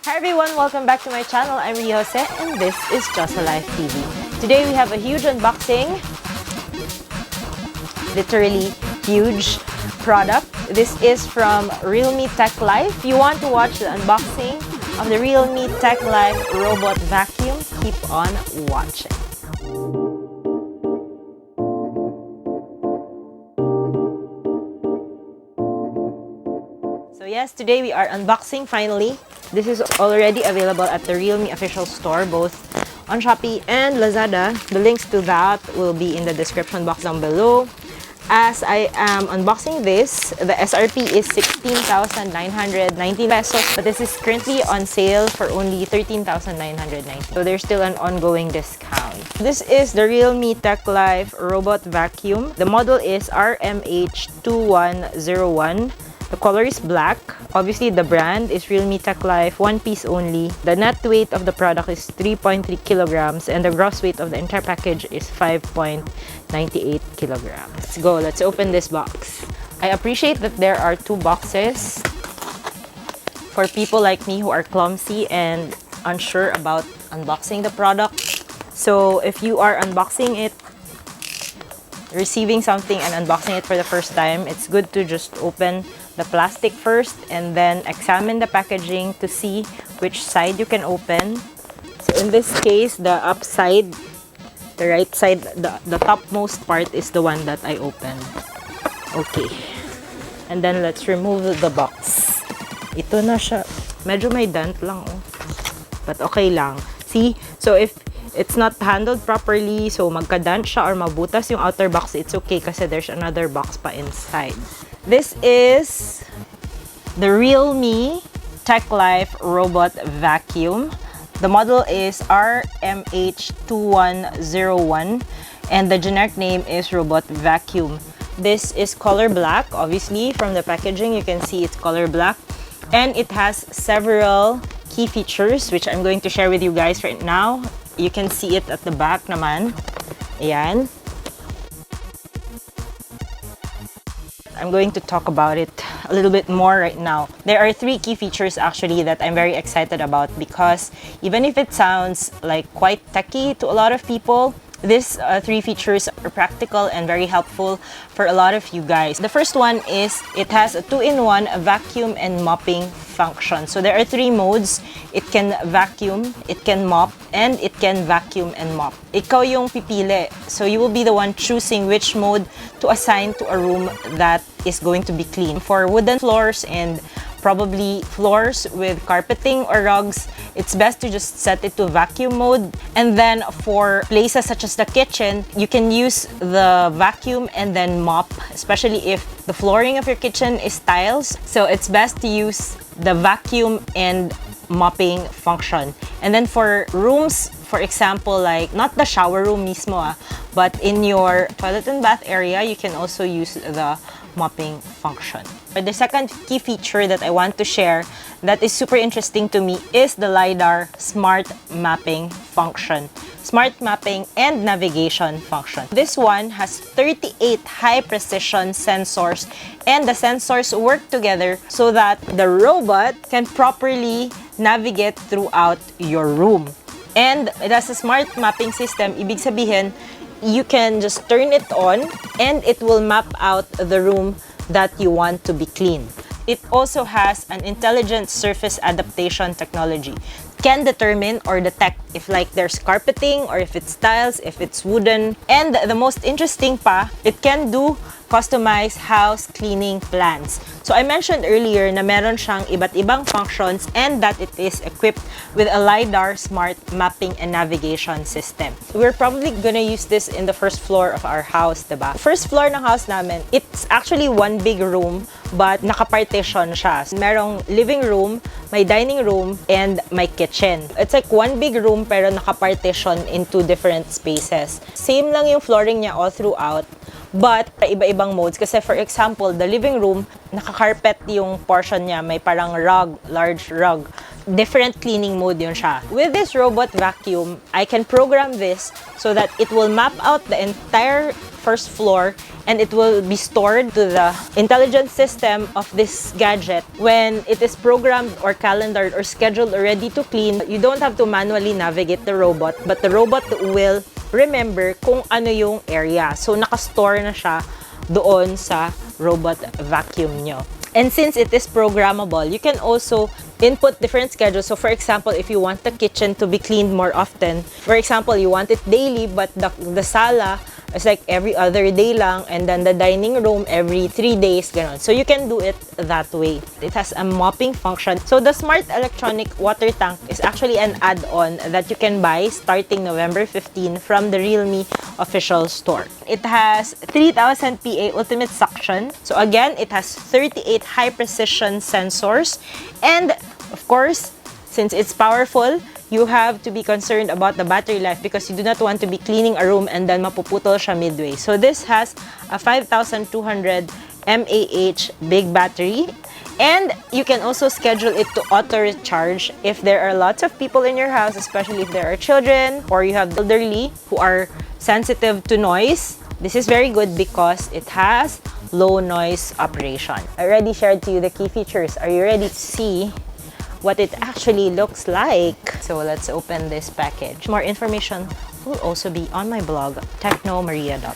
Hi everyone, welcome back to my channel. I'm Ria Jose and this is Diyosa Life TV. Today we have a huge unboxing. Literally huge product. This is from realme TechLife. If you want to watch the unboxing of the realme TechLife robot vacuum, keep on watching. So yes, today we are unboxing finally. This is already available at the Realme official store, both on Shopee and Lazada. The links to that will be in the description box down below. As I am unboxing this, the SRP is 16,919 pesos, but this is currently on sale for only 13,990. So there's still an ongoing discount. This is the Realme TechLife robot vacuum. The model is RMH2101. The color is black. Obviously, the brand is realme TechLife, one piece only. The net weight of the product is 3.3 kilograms and the gross weight of the entire package is 5.98 kilograms. Let's go. Let's open this box. I appreciate that there are two boxes for people like me who are clumsy and unsure about unboxing the product. So if you are unboxing it, receiving something and unboxing it for the first time, it's good to just open the plastic first and then examine the packaging to see which side you can open. So in this case, the upside, the right side, the topmost part is the one that I opened. Okay. And then let's remove the box. Ito na siya. Medyo may dent lang, oh. But okay lang. See? So if it's not handled properly, so magka-dent siya or mabutas yung outer box, it's okay kasi there's another box pa inside. This is the realme TechLife robot vacuum. The model is RMH2101 and the generic name is robot vacuum. This is color black. Obviously, from the packaging, you can see it's color black. And it has several key features, which I'm going to share with you guys right now. You can see it at the back naman. Ayan. I'm going to talk about it a little bit more right now. There are three key features actually that I'm very excited about because even if it sounds like quite techy to a lot of people, these three features are practical and very helpful for a lot of you guys. The first one is it has a 2-in-1 vacuum and mopping function. So there are three modes. It can vacuum, it can mop, and it can vacuum and mop. Ikaw yung pipili. So you will be the one choosing which mode to assign to a room that is going to be clean. For wooden floors and probably floors with carpeting or rugs, it's best to just set it to vacuum mode. And then for places such as the kitchen, you can use the vacuum and then mop, especially if the flooring of your kitchen is tiles. So it's best to use the vacuum and mopping function. And then for rooms, for example, like not the shower room mismo, but in your toilet and bath area, you can also use the mopping function. The second key feature that I want to share that is super interesting to me is the LiDAR smart mapping function. Smart mapping and navigation function. This one has 38 high precision sensors and the sensors work together so that the robot can properly navigate throughout your room. And it has a smart mapping system. Ibig sabihin, you can just turn it on and it will map out the room that you want to be clean. It also has an intelligent surface adaptation technology. Can determine or detect if like there's carpeting or if it's tiles, if it's wooden. And the most interesting pa, it can do customized house cleaning plans. So I mentioned earlier na meron siyang iba't ibang functions and that it is equipped with a LiDAR smart mapping and navigation system. We're probably gonna use this in the first floor of our house, diba? First floor ng house namin, it's actually one big room but nakapartition siya. Merong living room, may dining room, and may kitchen. It's like one big room pero nakapartition into different spaces. Same lang yung flooring niya all throughout. But iba-ibang modes kasi for example, the living room, naka-carpet yung portion niya, may parang rug, large rug. Different cleaning mode yun siya. With this robot vacuum, I can program this so that it will map out the entire first floor, and it will be stored to the intelligent system of this gadget. When it is programmed or calendared or scheduled or ready to clean, you don't have to manually navigate the robot, but the robot will remember kung ano yung area. So, nakastore na siya doon sa robot vacuum nyo. And since it is programmable, you can also input different schedules. So for example, if you want the kitchen to be cleaned more often, for example, you want it daily, but the sala is like every other day lang, and then the dining room every 3 days, ganon. So you can do it that way. It has a mopping function. So the smart electronic water tank is actually an add-on that you can buy starting November 15 from the Realme official store. It has 3000 PA ultimate suction. So again, it has 38 high precision sensors, and of course, since it's powerful, you have to be concerned about the battery life because you do not want to be cleaning a room and then mapuputol siya midway. So this has a 5200 mAh big battery, and you can also schedule it to auto recharge if there are lots of people in your house, especially if there are children or you have elderly who are sensitive to noise. This is very good because it has low noise operation. I already shared to you the key features. Are you ready to see what it actually looks like? So let's open this package. More information will also be on my blog, technomaria.com.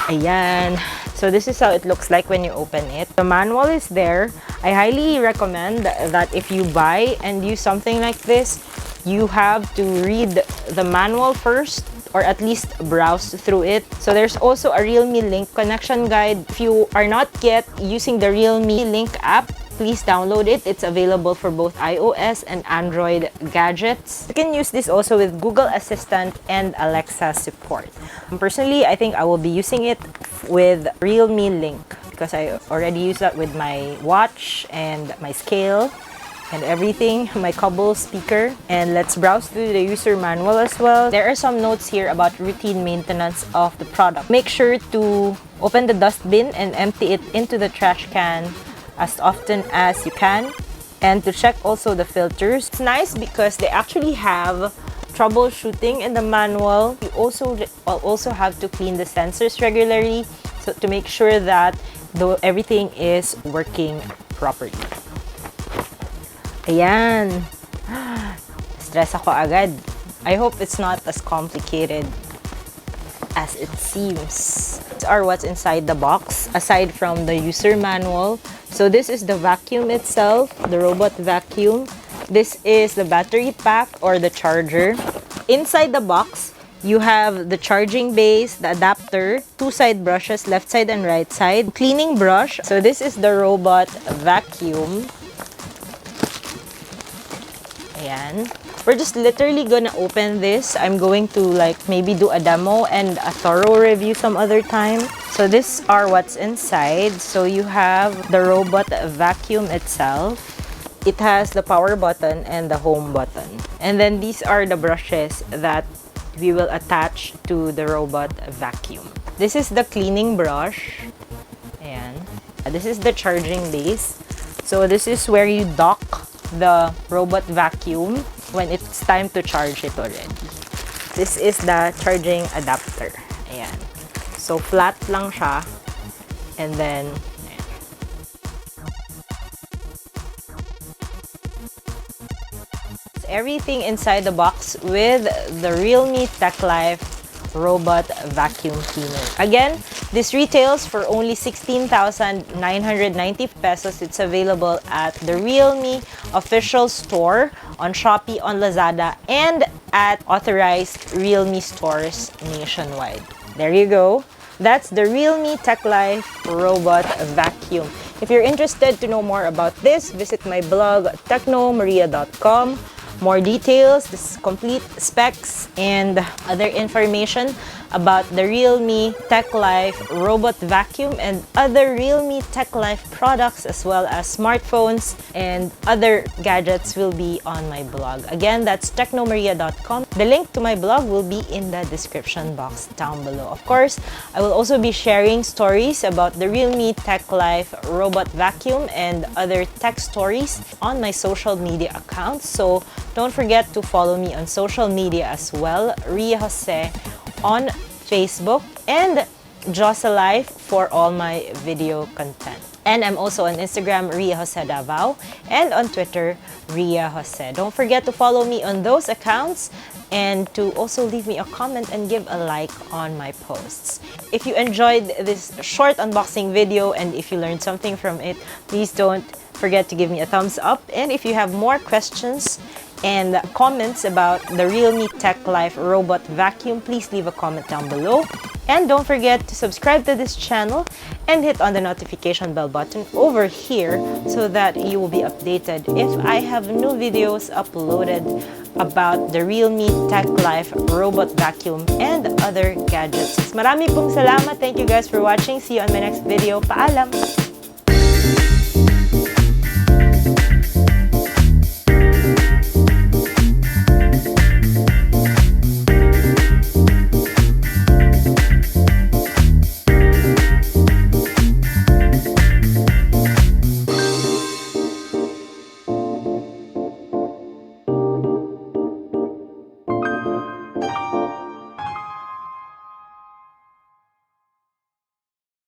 Ayan. So this is how it looks like when you open it. The manual is there. I highly recommend that if you buy and use something like this, you have to read the manual first, or at least browse through it. So there's also a Realme Link connection guide. If you are not yet using the Realme Link app, please download it. It's available for both iOS and Android gadgets. You can use this also with Google Assistant and Alexa support. Personally, I think I will be using it with Realme Link because I already use that with my watch and my scale and everything, my Cobble speaker. And let's browse through the user manual as well. There are some notes here about routine maintenance of the product. Make sure to open the dustbin and empty it into the trash can as often as you can, and to check also the filters. It's nice because they actually have troubleshooting in the manual. You also have to clean the sensors regularly, so to make sure that everything is working properly. Ayan. Stress ako agad. I hope it's not as complicated as it seems. These are what's inside the box, aside from the user manual. So this is the vacuum itself, the robot vacuum. This is the battery pack or the charger. Inside the box, you have the charging base, the adapter, 2 side brushes, left side and right side, cleaning brush. So this is the robot vacuum. Ayan. We're just literally gonna open this. I'm going to like maybe do a demo and a thorough review some other time. So these are what's inside. So you have the robot vacuum itself. It has the power button and the home button. And then these are the brushes that we will attach to the robot vacuum. This is the cleaning brush. Ayan. This is the charging base. So this is where you dock the robot vacuum when it's time to charge it already. This is the charging adapter. Ayan. So flat lang siya. And then, ayan. Everything inside the box with the realme TechLife robot vacuum cleaner. Again, this retails for only 16,990 pesos. It's available at the Realme official store, on Shopee, on Lazada, and at authorized Realme stores nationwide. There you go. That's the Realme TechLife robot vacuum. If you're interested to know more about this, visit my blog, technomaria.com. More details, this complete specs, and other information about the Realme TechLife robot vacuum and other Realme TechLife products, as well as smartphones and other gadgets, will be on my blog. Again, that's technomaria.com. The link to my blog will be in the description box down below. Of course, I will also be sharing stories about the Realme TechLife robot vacuum and other tech stories on my social media accounts. So don't forget to follow me on social media as well. Ria Jose on Facebook, and Diyosa Life for all my video content. And I'm also on Instagram, Ria Jose Davao, and on Twitter, Ria Jose. Don't forget to follow me on those accounts and to also leave me a comment and give a like on my posts. If you enjoyed this short unboxing video and if you learned something from it, please don't forget to give me a thumbs up. And if you have more questions and comments about the realme TechLife robot vacuum, please leave a comment down below. And don't forget to subscribe to this channel and hit on the notification bell button over here so that you will be updated if I have new videos uploaded about the realme TechLife robot vacuum and other gadgets. Marami pong salamat. Thank you guys for watching. See you on my next video. Paalam!